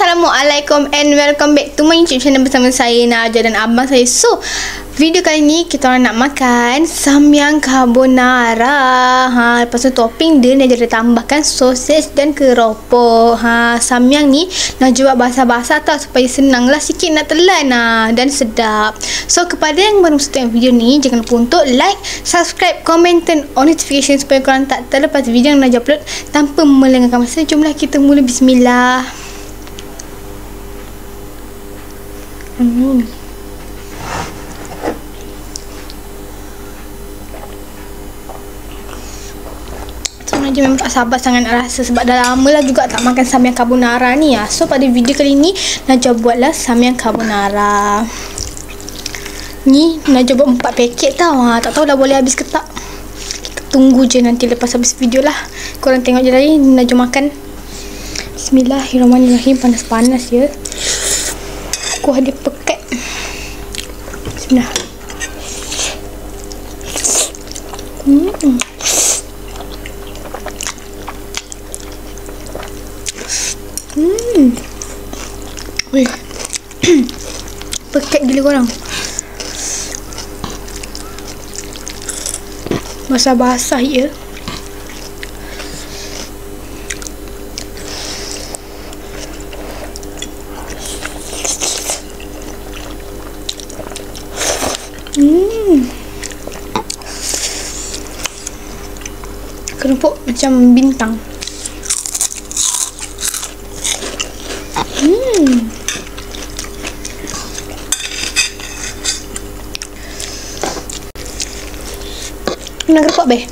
Assalamualaikum and welcome back to my YouTube channel bersama saya Najah dan abang saya. So, video kali ni kita orang nak makan samyang carbonara. Lepas tu topping dia Najah ada tambahkan sosis dan keropok. Samyang ni Najah buat basah-basah tau supaya senang lah sikit nak telan dan sedap. So, kepada yang baru tengok video ni, jangan lupa untuk like, subscribe, comment dan on notification supaya korang tak terlepas video yang Najah upload. Tanpa melengahkan masa, jomlah kita mula. Bismillah. So Najah memang tak sabar sangat nak rasa sebab dah lama lah juga tak makan samyang carbonara ni . So pada video kali ni Najah buatlah samyang carbonara. Ni Najah buat 4 paket tau. Tak tahu dah boleh habis ke tak. Kita tunggu je nanti lepas habis video lah. Korang tengok je lagi Najah makan. Bismillahirrahmanirrahim. Panas-panas ya. Kuah dia pekat. Bismillah. Weh. Pekat gila korang. Basah-basah ya. Kerupuk macam bintang. Nak kerupuk be?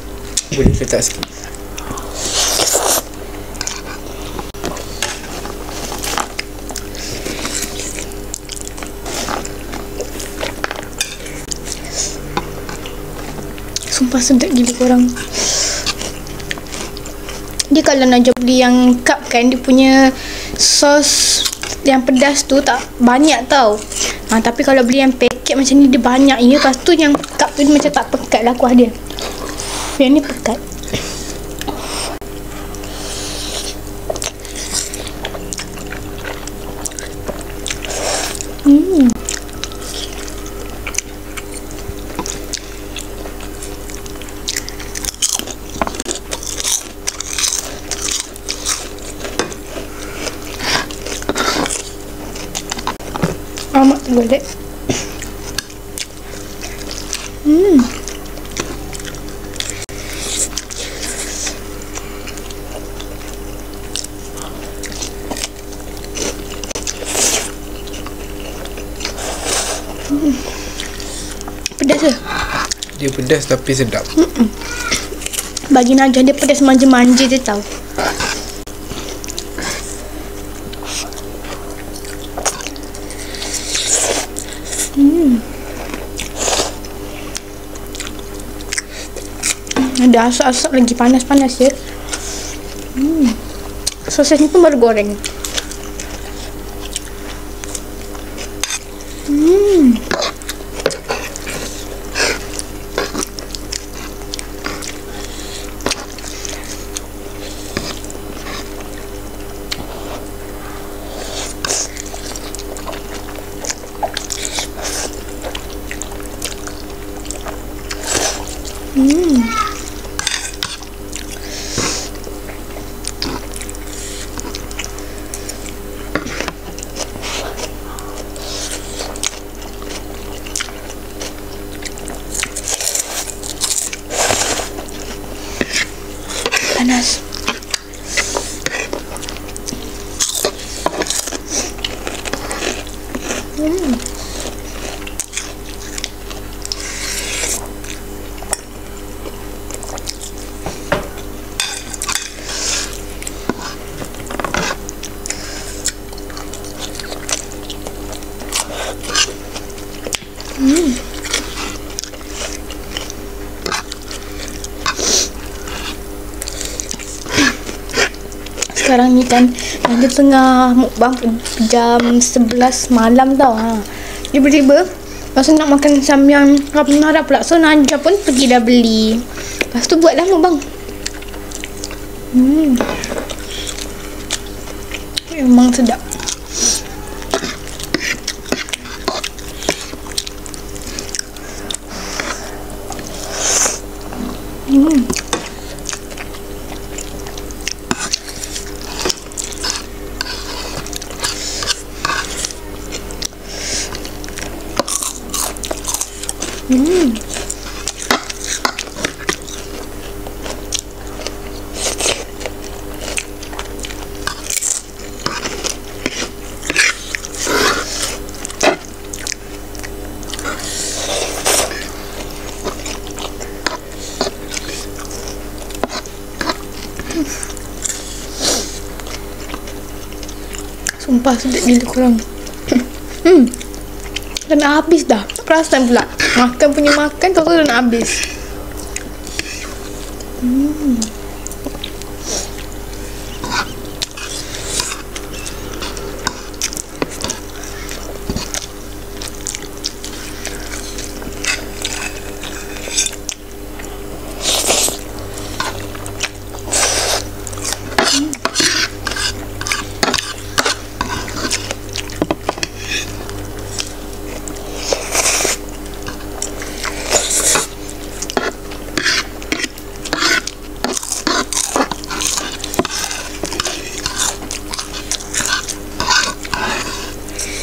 Boleh letak sikit. Sumpah sedap gila korang. Dia kalau Najah beli yang cup kan, dia punya sos yang pedas tu tak banyak tau. Tapi kalau beli yang paket macam ni dia banyak ya. Lepas tu yang cup tu dia macam tak pekat lah kuah dia. Yang ni pekat. Amat tergolek. Pedas ke? Dia pedas tapi sedap. Bagi Najah dia pedas manja-manja dia tau. Ada asap-asap lagi, panas-panas ya. Sosis ni pun baru goreng. Panas. Sekarang ni kan dia tengah mukbang jam 11 malam tau. Tiba-tiba lepas tu nak makan samyang carbonara pula. So Najah pun pergi dah beli. Lepas tu buatlah mukbang. Memang sedap. Sumpah sedap gila korang. Dah nak habis dah. Perasan pula makan punya makan, tahu dah nak habis.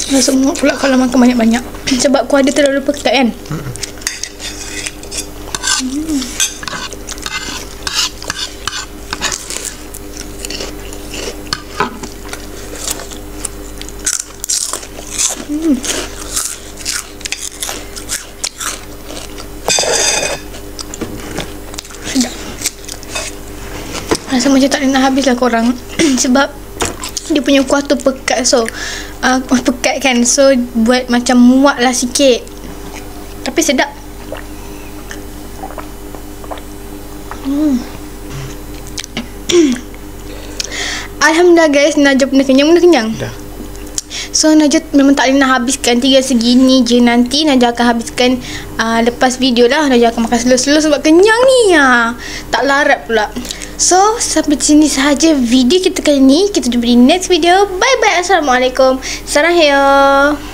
Rasa muak pula kalau makan banyak-banyak. Sebab kuah dia terlalu pekat kan. Sedap. Rasa macam tak nak habis lah korang. Sebab dia punya kuah tu pekat, so pekat kan, so buat macam muak lah sikit, tapi sedap. Alhamdulillah guys, Najah pun dah kenyang. Dah. So Najah memang tak boleh nak habiskan, tinggal segini je. Nanti Najah akan habiskan lepas video lah. Najah akan makan slow-slow sebab kenyang ni. Tak larat pula. So sampai sini sahaja video kita kali ni. Kita jumpa di next video. Bye bye. Assalamualaikum. Sarahyo.